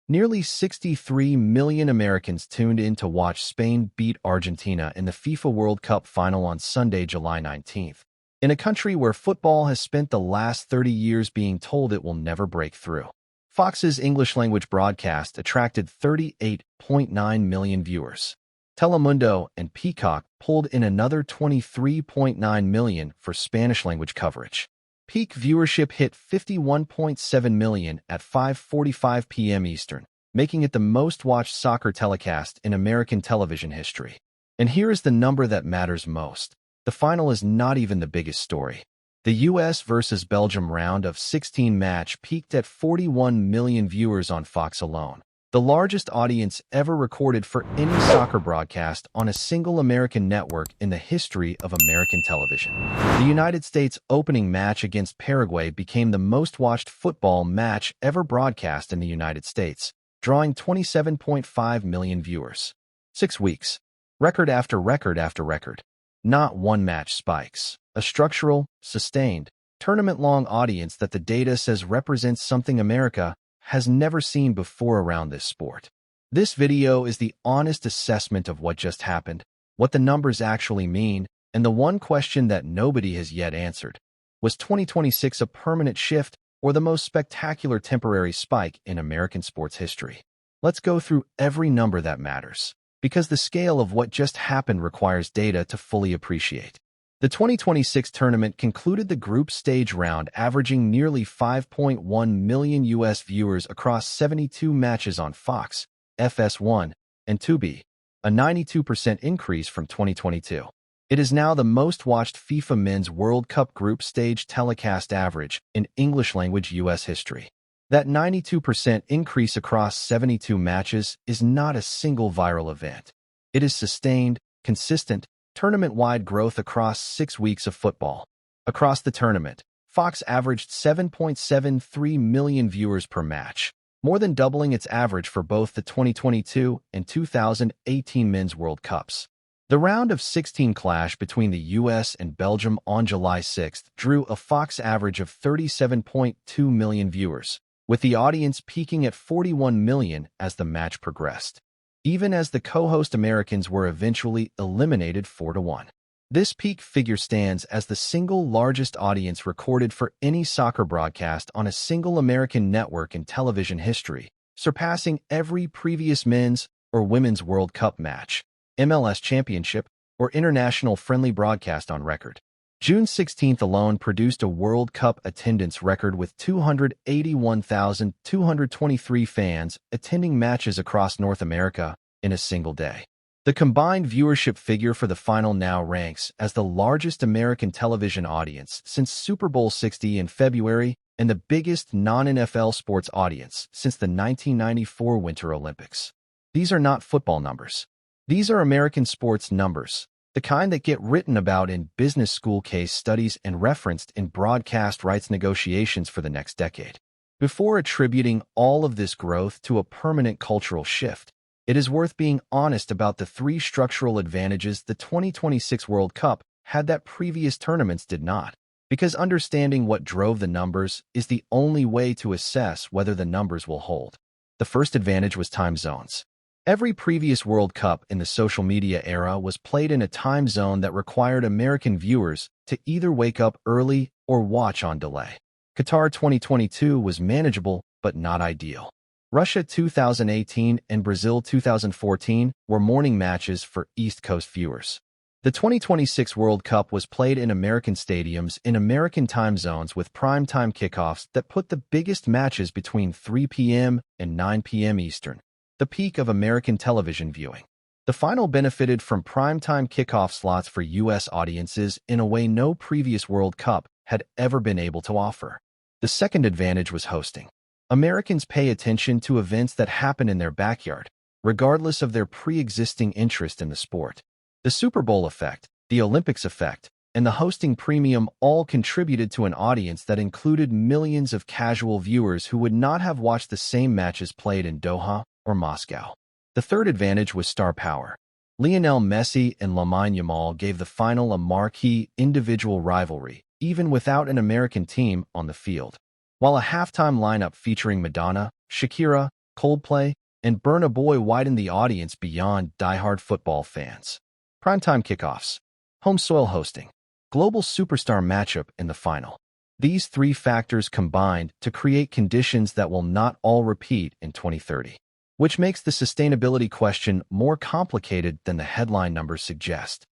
Nearly 63 million Americans tuned in to watch Spain beat Argentina in the FIFA World Cup final on Sunday, July 19th. In a country where football has spent the last 30 years being told it will never break through. Fox's English-language broadcast attracted 38.9 million viewers. Telemundo and Peacock pulled in another 23.9 million for Spanish-language coverage. Peak viewership hit 51.7 million at 5:45 p.m. Eastern, making it the most-watched soccer telecast in American television history. And here is the number that matters most. The final is not even the biggest story. The U.S. versus Belgium round of 16 match peaked at 41 million viewers on Fox alone, the largest audience ever recorded for any soccer broadcast on a single American network in the history of American television. The United States opening match against Paraguay became the most-watched football match ever broadcast in the United States, drawing 27.5 million viewers. 6 weeks. Record after record after record. Not one match spikes. A structural, sustained, tournament-long audience that the data says represents something America has never seen before around this sport. This video is the honest assessment of what just happened, what the numbers actually mean, and the one question that nobody has yet answered. Was 2026 a permanent shift or the most spectacular temporary spike in American sports history? Let's go through every number that matters, because the scale of what just happened requires data to fully appreciate. The 2026 tournament concluded the group stage round averaging nearly 5.1 million U.S. viewers across 72 matches on Fox, FS1, and Tubi, a 92% increase from 2022. It is now the most-watched FIFA Men's World Cup group stage telecast average in English-language U.S. history. That 92% increase across 72 matches is not a single viral event. It is sustained, consistent, tournament-wide growth across 6 weeks of football. Across the tournament, Fox averaged 7.73 million viewers per match, more than doubling its average for both the 2022 and 2018 Men's World Cups. The round of 16 clash between the U.S. and Belgium on July 6th drew a Fox average of 37.2 million viewers, with the audience peaking at 41 million as the match progressed, even as the co-host Americans were eventually eliminated 4-1. This peak figure stands as the single largest audience recorded for any soccer broadcast on a single American network in television history, surpassing every previous men's or women's World Cup match, MLS championship, or international friendly broadcast on record. June 16th alone produced a World Cup attendance record with 281,223 fans attending matches across North America in a single day. The combined viewership figure for the final now ranks as the largest American television audience since Super Bowl 60 in February and the biggest non-NFL sports audience since the 1994 Winter Olympics. These are not football numbers. These are American sports numbers, the kind that get written about in business school case studies and referenced in broadcast rights negotiations for the next decade. Before attributing all of this growth to a permanent cultural shift, it is worth being honest about the 3 structural advantages the 2026 World Cup had that previous tournaments did not, because understanding what drove the numbers is the only way to assess whether the numbers will hold. The first advantage was time zones. Every previous World Cup in the social media era was played in a time zone that required American viewers to either wake up early or watch on delay. Qatar 2022 was manageable but not ideal. Russia 2018 and Brazil 2014 were morning matches for East Coast viewers. The 2026 World Cup was played in American stadiums in American time zones with prime-time kickoffs that put the biggest matches between 3 p.m. and 9 p.m. Eastern, the peak of American television viewing. The final benefited from prime-time kickoff slots for U.S. audiences in a way no previous World Cup had ever been able to offer. The second advantage was hosting. Americans pay attention to events that happen in their backyard, regardless of their pre-existing interest in the sport. The Super Bowl effect, the Olympics effect, and the hosting premium all contributed to an audience that included millions of casual viewers who would not have watched the same matches played in Doha or Moscow. The third advantage was star power. Lionel Messi and Lamine Yamal gave the final a marquee individual rivalry, even without an American team on the field. While a halftime lineup featuring Madonna, Shakira, Coldplay, and Burna Boy widen the audience beyond diehard football fans. Primetime kickoffs, home soil hosting, global superstar matchup in the final. These three factors combined to create conditions that will not all repeat in 2030, which makes the sustainability question more complicated than the headline numbers suggest.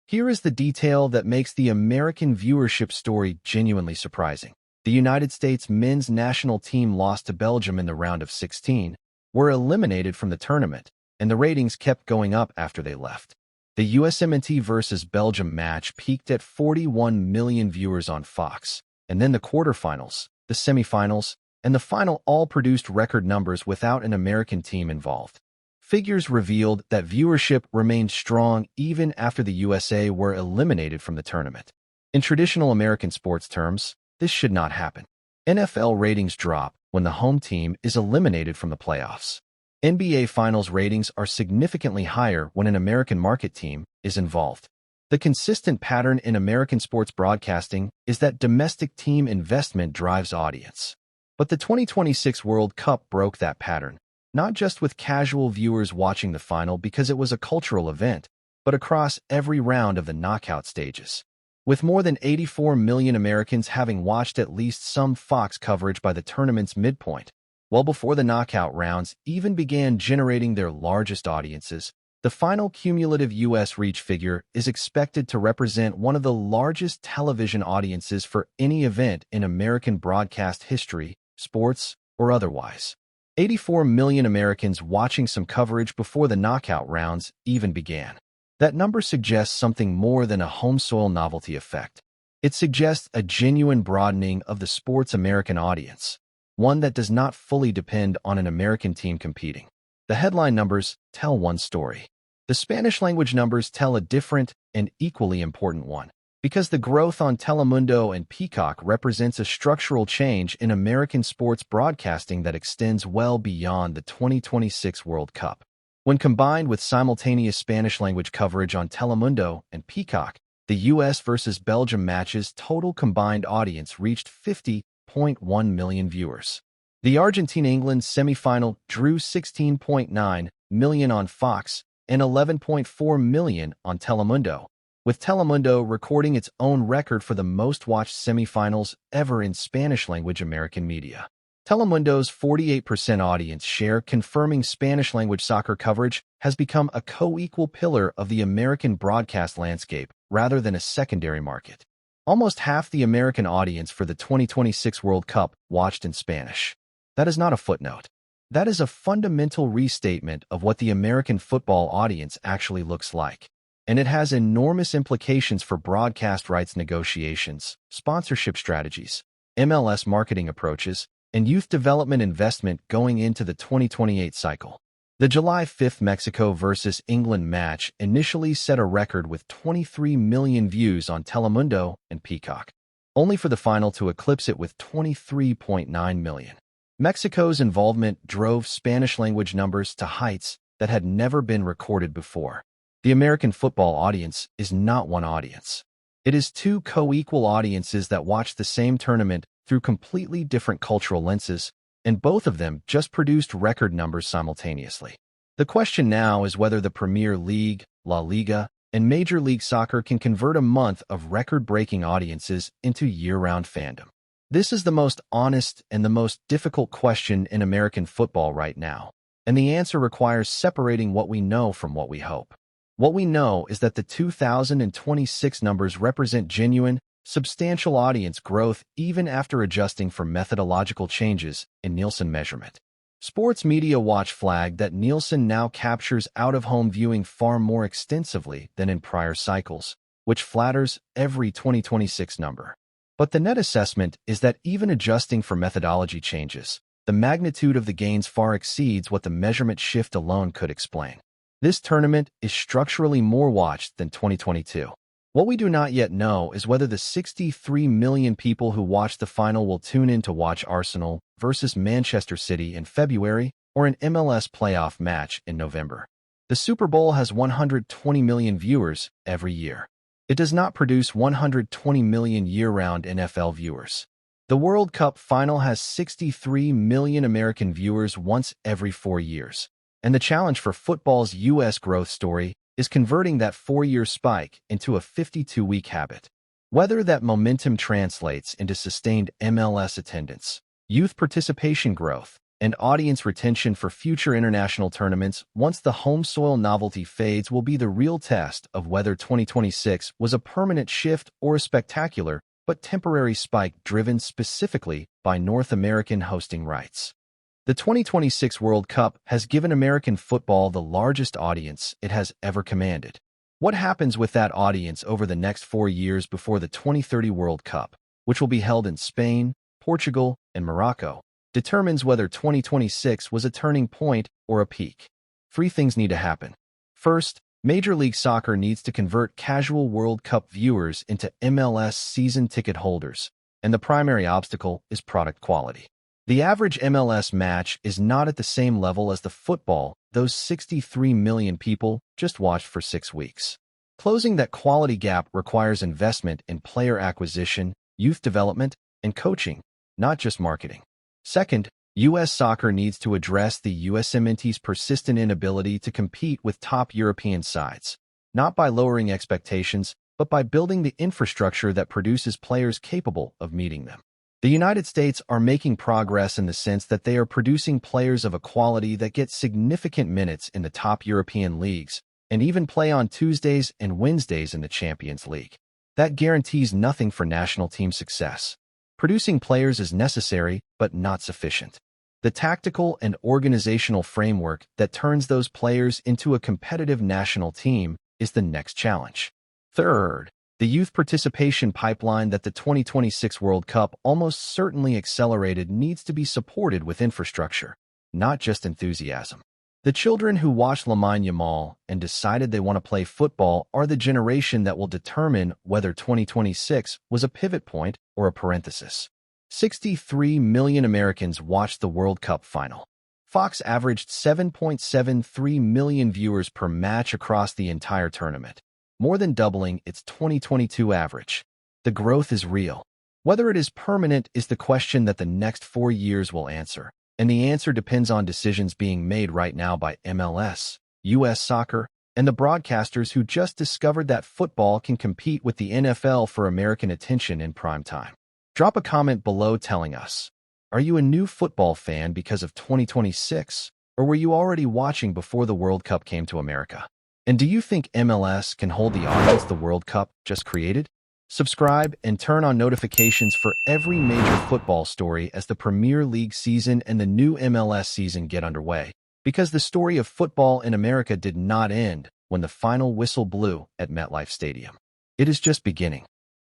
Here is the detail that makes the American viewership story genuinely surprising. The United States men's national team lost to Belgium in the round of 16, were eliminated from the tournament, and the ratings kept going up after they left. The USMNT versus Belgium match peaked at 41 million viewers on Fox, and then the quarterfinals, the semifinals, and the final all produced record numbers without an American team involved. Figures revealed that viewership remained strong even after the USA were eliminated from the tournament. In traditional American sports terms, this should not happen. NFL ratings drop when the home team is eliminated from the playoffs. NBA Finals ratings are significantly higher when an American market team is involved. The consistent pattern in American sports broadcasting is that domestic team investment drives audience. But the 2026 World Cup broke that pattern, not just with casual viewers watching the final because it was a cultural event, but across every round of the knockout stages. With more than 84 million Americans having watched at least some Fox coverage by the tournament's midpoint, well before the knockout rounds even began generating their largest audiences, the final cumulative U.S. reach figure is expected to represent one of the largest television audiences for any event in American broadcast history, sports or otherwise. 84 million Americans watching some coverage before the knockout rounds even began. That number suggests something more than a home soil novelty effect. It suggests a genuine broadening of the sport's American audience, one that does not fully depend on an American team competing. The headline numbers tell one story. The Spanish-language numbers tell a different and equally important one, because the growth on Telemundo and Peacock represents a structural change in American sports broadcasting that extends well beyond the 2026 World Cup. When combined with simultaneous Spanish-language coverage on Telemundo and Peacock, the U.S. versus Belgium match's total combined audience reached 50.1 million viewers. The Argentina-England semifinal drew 16.9 million on Fox and 11.4 million on Telemundo, with Telemundo recording its own record for the most-watched semifinals ever in Spanish-language American media. Telemundo's 48% audience share confirming Spanish-language soccer coverage has become a co-equal pillar of the American broadcast landscape rather than a secondary market. Almost half the American audience for the 2026 World Cup watched in Spanish. That is not a footnote. That is a fundamental restatement of what the American football audience actually looks like. And it has enormous implications for broadcast rights negotiations, sponsorship strategies, MLS marketing approaches, and youth development investment going into the 2028 cycle. The July 5 Mexico versus England match initially set a record with 23 million views on Telemundo and Peacock, only for the final to eclipse it with 23.9 million. Mexico's involvement drove Spanish-language numbers to heights that had never been recorded before. The American football audience is not one audience. It is two co-equal audiences that watch the same tournament through completely different cultural lenses, and both of them just produced record numbers simultaneously. The question now is whether the Premier League, La Liga, and Major League Soccer can convert a month of record-breaking audiences into year-round fandom. This is the most honest and the most difficult question in American football right now, and the answer requires separating what we know from what we hope. What we know is that the 2026 numbers represent genuine, substantial audience growth even after adjusting for methodological changes in Nielsen measurement. Sports Media Watch flagged that Nielsen now captures out-of-home viewing far more extensively than in prior cycles, which flatters every 2026 number. But the net assessment is that even adjusting for methodology changes, the magnitude of the gains far exceeds what the measurement shift alone could explain. This tournament is structurally more watched than 2022. What we do not yet know is whether the 63 million people who watched the final will tune in to watch Arsenal versus Manchester City in February or an MLS playoff match in November. The Super Bowl has 120 million viewers every year. It does not produce 120 million year-round NFL viewers. The World Cup final has 63 million American viewers once every 4 years. And the challenge for football's U.S. growth story is converting that 4-year spike into a 52-week habit. Whether that momentum translates into sustained MLS attendance, youth participation growth, and audience retention for future international tournaments once the home soil novelty fades will be the real test of whether 2026 was a permanent shift or a spectacular but temporary spike driven specifically by North American hosting rights. The 2026 World Cup has given American football the largest audience it has ever commanded. What happens with that audience over the next 4 years before the 2030 World Cup, which will be held in Spain, Portugal, and Morocco, determines whether 2026 was a turning point or a peak. 3 things need to happen. First, Major League Soccer needs to convert casual World Cup viewers into MLS season ticket holders, and the primary obstacle is product quality. The average MLS match is not at the same level as the football those 63 million people just watched for 6 weeks. Closing that quality gap requires investment in player acquisition, youth development, and coaching, not just marketing. Second, U.S. soccer needs to address the USMNT's persistent inability to compete with top European sides, not by lowering expectations, but by building the infrastructure that produces players capable of meeting them. The United States are making progress in the sense that they are producing players of a quality that get significant minutes in the top European leagues and even play on Tuesdays and Wednesdays in the Champions League. That guarantees nothing for national team success. Producing players is necessary, but not sufficient. The tactical and organizational framework that turns those players into a competitive national team is the next challenge. Third, the youth participation pipeline that the 2026 World Cup almost certainly accelerated needs to be supported with infrastructure, not just enthusiasm. The children who watched Lamine Yamal and decided they want to play football are the generation that will determine whether 2026 was a pivot point or a parenthesis. 63 million Americans watched the World Cup final. Fox averaged 7.73 million viewers per match across the entire tournament, more than doubling its 2022 average. The growth is real. Whether it is permanent is the question that the next 4 years will answer, and the answer depends on decisions being made right now by MLS, U.S. Soccer, and the broadcasters who just discovered that football can compete with the NFL for American attention in prime time. Drop a comment below telling us, are you a new football fan because of 2026, or were you already watching before the World Cup came to America? And do you think MLS can hold the audience the World Cup just created? Subscribe and turn on notifications for every major football story as the Premier League season and the new MLS season get underway, because the story of football in America did not end when the final whistle blew at MetLife Stadium. It is just beginning.